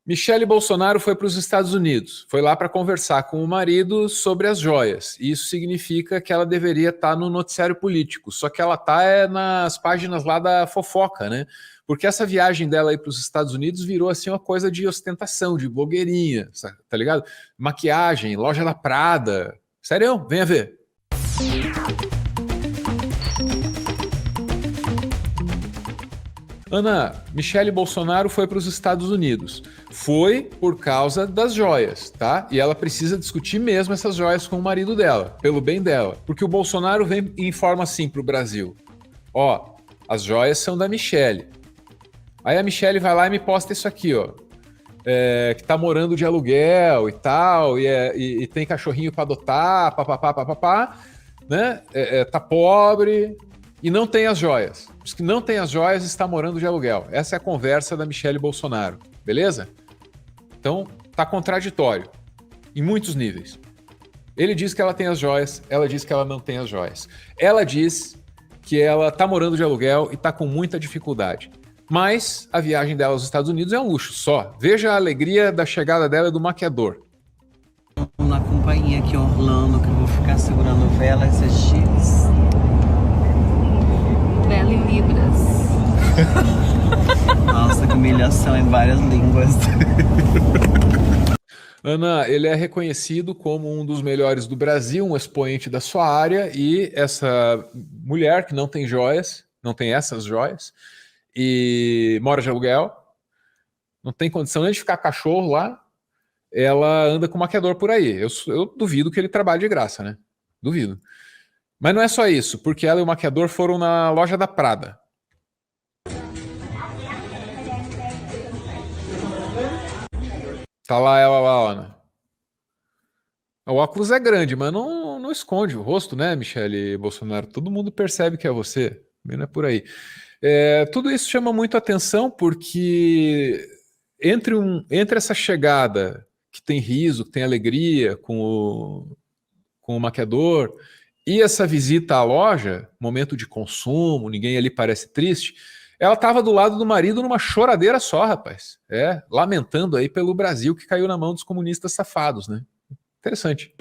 Michele Bolsonaro foi para os Estados Unidos, foi lá para conversar com o marido sobre as joias. Isso significa que ela deveria estar no noticiário político, só que ela está nas páginas lá da fofoca, né? Porque essa viagem dela aí para os Estados Unidos virou assim uma coisa de ostentação, de blogueirinha, tá ligado? Maquiagem, loja da Prada. Sério? Venha ver. Ana, Michele Bolsonaro foi para os Estados Unidos. Foi por causa das joias, tá? E ela precisa discutir mesmo essas joias com o marido dela, pelo bem dela. Porque o Bolsonaro vem e informa assim para o Brasil. Ó, as joias são da Michele. Aí a Michele vai lá e me posta isso aqui, ó. Que tá morando de aluguel e tal, e tem cachorrinho para adotar, papapá, né? Tá pobre e não tem as joias. Os que não tem as joias está morando de aluguel. Essa é a conversa da Michele Bolsonaro, beleza? Então, tá contraditório, em muitos níveis. Ele diz que ela tem as joias, ela diz que ela não tem as joias. Ela diz que ela tá morando de aluguel e tá com muita dificuldade. Mas a viagem dela aos Estados Unidos é um luxo só. Veja a alegria da chegada dela e do maquiador. Na companhia aqui em Orlando, que eu vou ficar segurando velas e chips. Vela em Libras. Nossa, que humilhação em várias línguas. Ana, ele é reconhecido como um dos melhores do Brasil, um expoente da sua área, e essa mulher que não tem joias, não tem essas joias, e mora de aluguel, não tem condição nem de ficar cachorro lá, ela anda com maquiador por aí. Eu duvido que ele trabalhe de graça, né? Duvido. Mas não é só isso, porque ela e o maquiador foram na loja da Prada. Tá lá ela lá, Ana. O óculos é grande, mas não esconde o rosto, né, Michele Bolsonaro? Todo mundo percebe que é você. Não é por aí. Tudo isso chama muito atenção porque entre essa chegada que tem riso, que tem alegria com o maquiador, e essa visita à loja, momento de consumo, ninguém ali parece triste, ela estava do lado do marido numa choradeira só, rapaz. Lamentando aí pelo Brasil que caiu na mão dos comunistas safados, né? Interessante.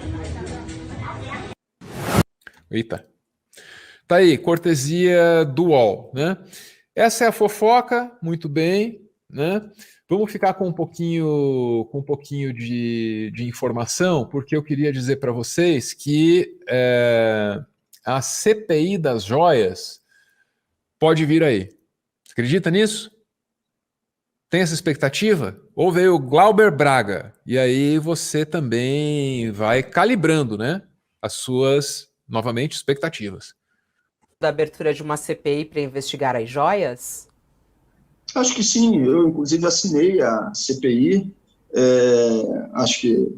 Eita. Tá aí, cortesia do UOL, né? Essa é a fofoca, muito bem, né? Vamos ficar com um pouquinho de informação, porque eu queria dizer para vocês que a CPI das joias pode vir aí. Você acredita nisso? Tem essa expectativa? Ou veio o Glauber Braga, e aí você também vai calibrando, né, as suas, novamente, expectativas. Da abertura de uma CPI para investigar as joias? Acho que sim, eu inclusive assinei a CPI, acho que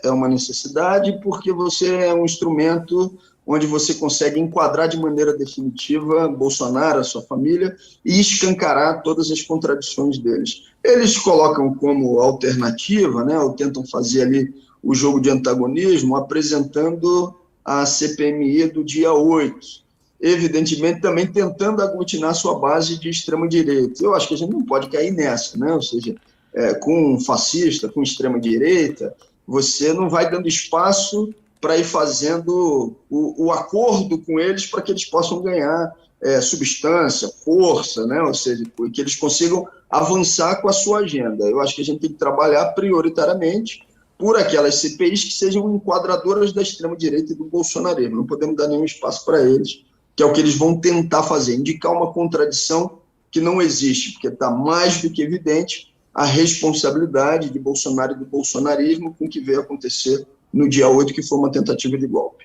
é uma necessidade porque você é um instrumento onde você consegue enquadrar de maneira definitiva Bolsonaro, a sua família, e escancarar todas as contradições deles. Eles colocam como alternativa, né, ou tentam fazer ali o jogo de antagonismo, apresentando a CPMI do dia 8, evidentemente também tentando aglutinar sua base de extrema-direita. Eu acho que a gente não pode cair nessa, né? Ou seja, com um fascista, com extrema-direita, você não vai dando espaço para ir fazendo o acordo com eles para que eles possam ganhar substância, força, né? Ou seja, que eles consigam avançar com a sua agenda. Eu acho que a gente tem que trabalhar prioritariamente por aquelas CPIs que sejam enquadradoras da extrema-direita e do bolsonarismo. Não podemos dar nenhum espaço para eles, que é o que eles vão tentar fazer, indicar uma contradição que não existe, porque está mais do que evidente a responsabilidade de Bolsonaro e do bolsonarismo com o que veio acontecer no dia 8, que foi uma tentativa de golpe.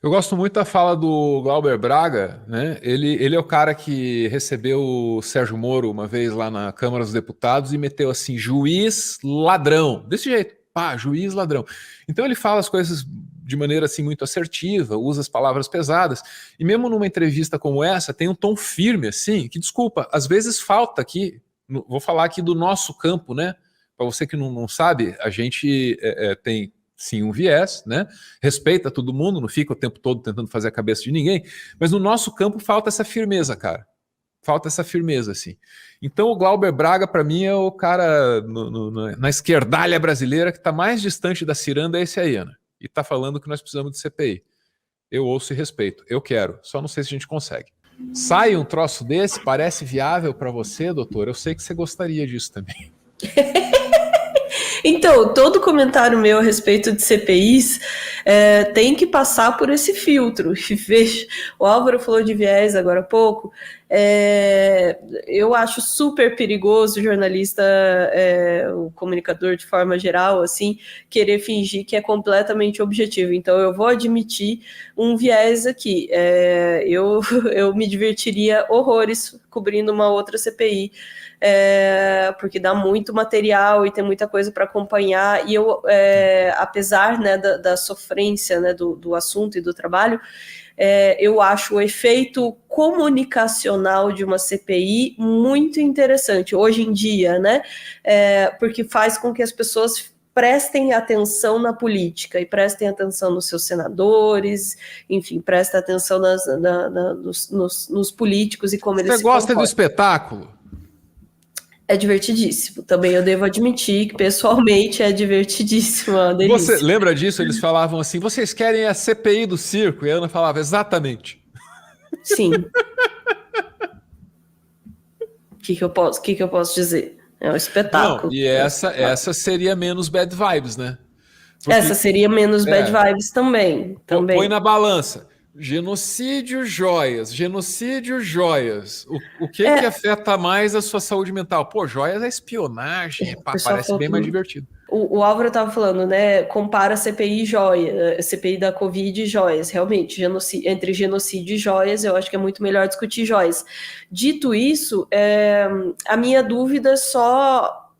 Eu gosto muito da fala do Glauber Braga, né? Ele é o cara que recebeu o Sérgio Moro uma vez lá na Câmara dos Deputados e meteu assim, juiz ladrão, desse jeito, pá, juiz ladrão. Então ele fala as coisas de maneira assim muito assertiva, usa as palavras pesadas, e mesmo numa entrevista como essa tem um tom firme assim, que desculpa, às vezes falta aqui, vou falar aqui do nosso campo, né? Para você que não sabe, a gente tem sim um viés, né? Respeita todo mundo, não fica o tempo todo tentando fazer a cabeça de ninguém, mas no nosso campo falta essa firmeza, cara. falta essa firmeza, assim. Então o Glauber Braga, para mim, é o cara na esquerdalha brasileira que está mais distante da ciranda, é esse aí, Ana. E está falando que nós precisamos de CPI. Eu ouço e respeito. Eu quero. Só não sei se a gente consegue. Sai um troço desse? Parece viável para você, doutor? Eu sei que você gostaria disso também. Então, todo comentário meu a respeito de CPIs tem que passar por esse filtro. Veja, o Álvaro falou de viés agora há pouco. Eu acho super perigoso o jornalista, o comunicador de forma geral, assim, querer fingir que é completamente objetivo. Então, eu vou admitir um viés aqui. Eu me divertiria horrores cobrindo uma outra CPI, porque dá muito material e tem muita coisa para acompanhar, e eu, apesar, né, da sofrência, né, do assunto e do trabalho, eu acho o efeito comunicacional de uma CPI muito interessante, hoje em dia, né, porque faz com que as pessoas prestem atenção na política e prestem atenção nos seus senadores, enfim, prestem atenção nos políticos e como eles se comportam. Você gosta do espetáculo? É divertidíssimo. Também eu devo admitir que pessoalmente é divertidíssimo. É uma delícia. Você lembra disso? Eles falavam assim: vocês querem a CPI do circo? E a Ana falava: exatamente. Sim. O que eu posso dizer? É um espetáculo. Não, e essa seria menos bad vibes, né? Porque, essa seria menos bad vibes também. Põe na balança. Genocídio, joias. Genocídio, joias. O que afeta mais a sua saúde mental? Pô, joias é espionagem. Parece bem mais divertido. O Álvaro estava falando, né? Compara CPI e joia, CPI da Covid e joias. Realmente, entre genocídio e joias, eu acho que é muito melhor discutir joias. Dito isso, a minha dúvida só...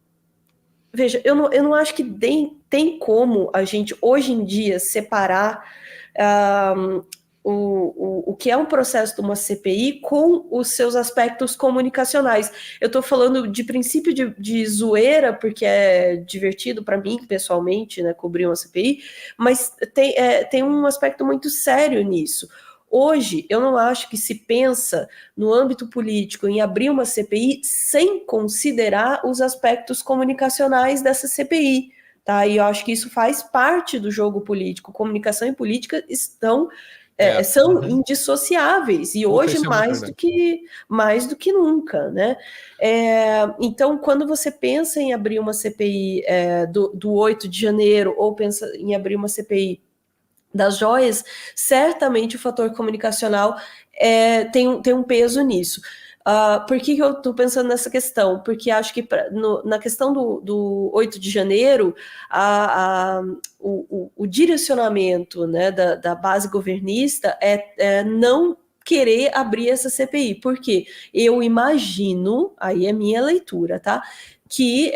Veja, eu não acho que tem como a gente, hoje em dia, separar... o que é um processo de uma CPI com os seus aspectos comunicacionais. Eu estou falando de princípio de zoeira, porque é divertido para mim, pessoalmente, né, cobrir uma CPI, mas tem um aspecto muito sério nisso. Hoje, eu não acho que se pensa no âmbito político em abrir uma CPI sem considerar os aspectos comunicacionais dessa CPI. Tá? E eu acho que isso faz parte do jogo político. Comunicação e política são indissociáveis, e hoje mais do que nunca, né? Então, quando você pensa em abrir uma CPI do 8 de janeiro, ou pensa em abrir uma CPI das joias, certamente o fator comunicacional tem um peso nisso. Por que eu estou pensando nessa questão? Porque acho que na questão do 8 de janeiro, o direcionamento, né, da base governista é não querer abrir essa CPI. Por quê? Eu imagino, aí é minha leitura, tá? Que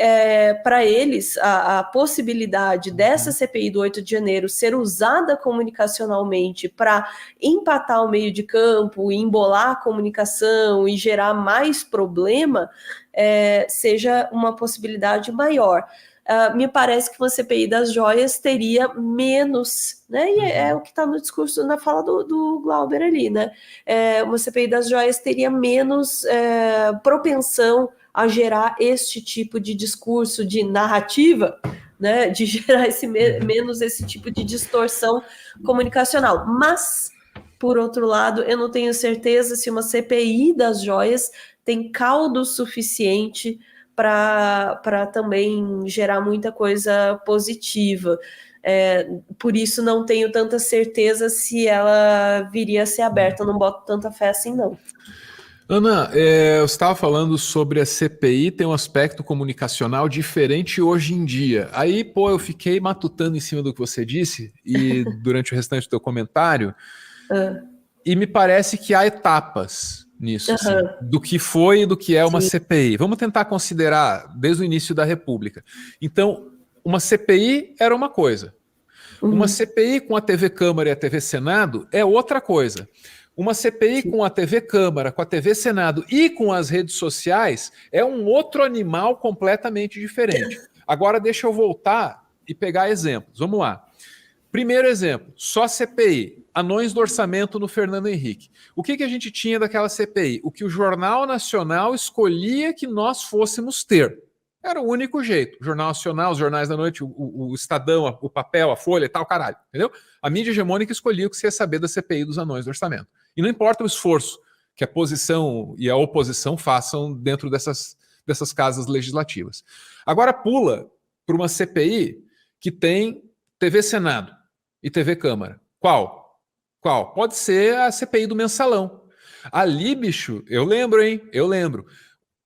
para eles a possibilidade dessa CPI do 8 de janeiro ser usada comunicacionalmente para empatar o meio de campo, embolar a comunicação e gerar mais problema, seja uma possibilidade maior. Me parece que uma CPI das joias teria menos, né? E é o que está no discurso, na fala do Glauber ali, né? Uma CPI das joias teria menos propensão a gerar este tipo de discurso, de narrativa, né, de gerar menos esse tipo de distorção comunicacional. Mas, por outro lado, eu não tenho certeza se uma CPI das joias tem caldo suficiente para também gerar muita coisa positiva. Por isso não tenho tanta certeza se ela viria a ser aberta, eu não boto tanta fé assim, não. Ana, eu estava falando sobre a CPI, tem um aspecto comunicacional diferente hoje em dia. Aí, eu fiquei matutando em cima do que você disse, e durante o restante do teu comentário, e me parece que há etapas nisso, assim, do que foi e do que é uma CPI. Vamos tentar considerar desde o início da República. Então, uma CPI era uma coisa. Uma CPI com a TV Câmara e a TV Senado é outra coisa. Uma CPI com a TV Câmara, com a TV Senado e com as redes sociais é um outro animal completamente diferente. Agora deixa eu voltar e pegar exemplos. Vamos lá. Primeiro exemplo, só CPI. anões do orçamento no Fernando Henrique. O que a gente tinha daquela CPI? O que o Jornal Nacional escolhia que nós fôssemos ter. Era o único jeito. O Jornal Nacional, os jornais da noite, o Estadão, o Papel, a Folha e tal, caralho. Entendeu? A mídia hegemônica escolhia o que você ia saber da CPI dos anões do orçamento. E não importa o esforço que a posição e a oposição façam dentro dessas casas legislativas. Agora pula para uma CPI que tem TV Senado e TV Câmara. Qual? Pode ser a CPI do Mensalão. Ali, bicho, eu lembro.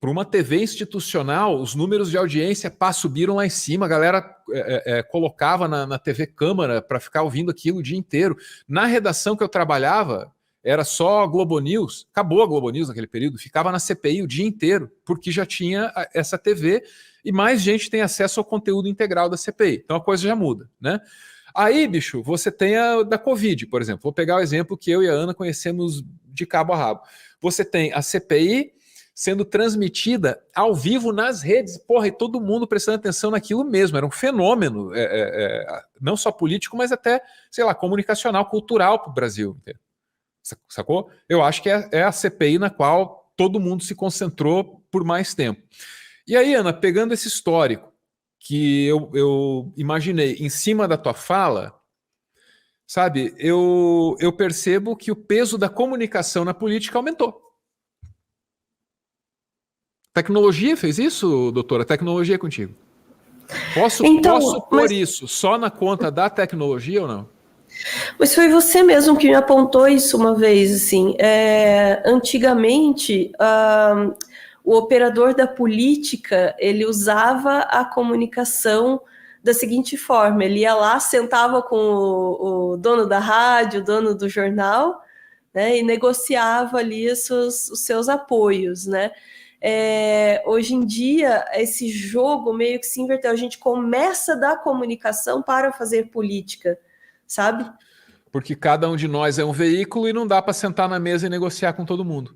Para uma TV institucional, os números de audiência subiram lá em cima, a galera colocava na TV Câmara para ficar ouvindo aquilo o dia inteiro. Na redação que eu trabalhava, era só Globo News, acabou a Globo News naquele período, ficava na CPI o dia inteiro, porque já tinha essa TV e mais gente tem acesso ao conteúdo integral da CPI. Então a coisa já muda, né? Aí, bicho, você tem a da Covid, por exemplo. Vou pegar o exemplo que eu e a Ana conhecemos de cabo a rabo. Você tem a CPI sendo transmitida ao vivo nas redes, porra, e todo mundo prestando atenção naquilo mesmo, era um fenômeno, não só político, mas até, sei lá, comunicacional, cultural para o Brasil inteiro. Sacou? Eu acho que é a CPI na qual todo mundo se concentrou por mais tempo. E aí, Ana, pegando esse histórico que eu imaginei em cima da tua fala, sabe, eu percebo que o peso da comunicação na política aumentou. Tecnologia fez isso, doutora? Tecnologia é contigo. Posso pôr isso só na conta da tecnologia ou não? Mas foi você mesmo que me apontou isso uma vez, assim. Antigamente, o operador da política, ele usava a comunicação da seguinte forma: ele ia lá, sentava com o dono da rádio, o dono do jornal, né, e negociava ali os seus apoios, né? Hoje em dia, esse jogo meio que se inverteu. A gente começa da comunicação para fazer política, sabe? Porque cada um de nós é um veículo e não dá para sentar na mesa e negociar com todo mundo.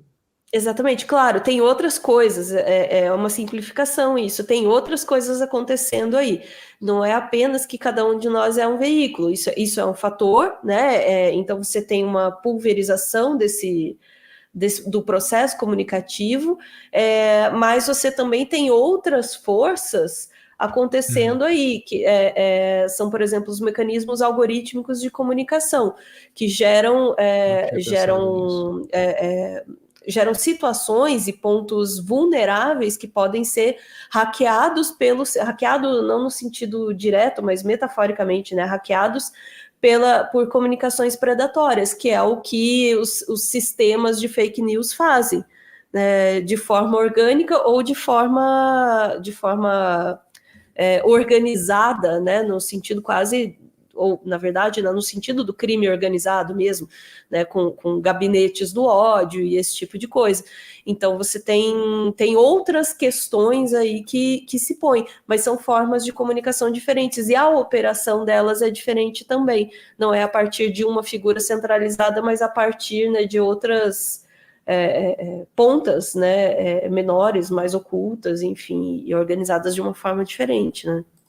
Exatamente, claro, tem outras coisas, é uma simplificação isso, tem outras coisas acontecendo aí, não é apenas que cada um de nós é um veículo, isso é um fator, né? Então você tem uma pulverização do processo comunicativo, mas você também tem outras forças acontecendo aí, que são, por exemplo, os mecanismos algorítmicos de comunicação, que geram situações e pontos vulneráveis que podem ser hackeado não no sentido direto, mas metaforicamente, né, hackeados por comunicações predatórias, que é o que os sistemas de fake news fazem, né, de forma orgânica ou de forma organizada, né, no sentido quase, ou na verdade, no sentido do crime organizado mesmo, né, com gabinetes do ódio e esse tipo de coisa. Então você tem outras questões aí que se põem, mas são formas de comunicação diferentes, e a operação delas é diferente também, não é a partir de uma figura centralizada, mas a partir, né, de outras pontas, né, menores, mais ocultas, enfim, e organizadas de uma forma diferente, né?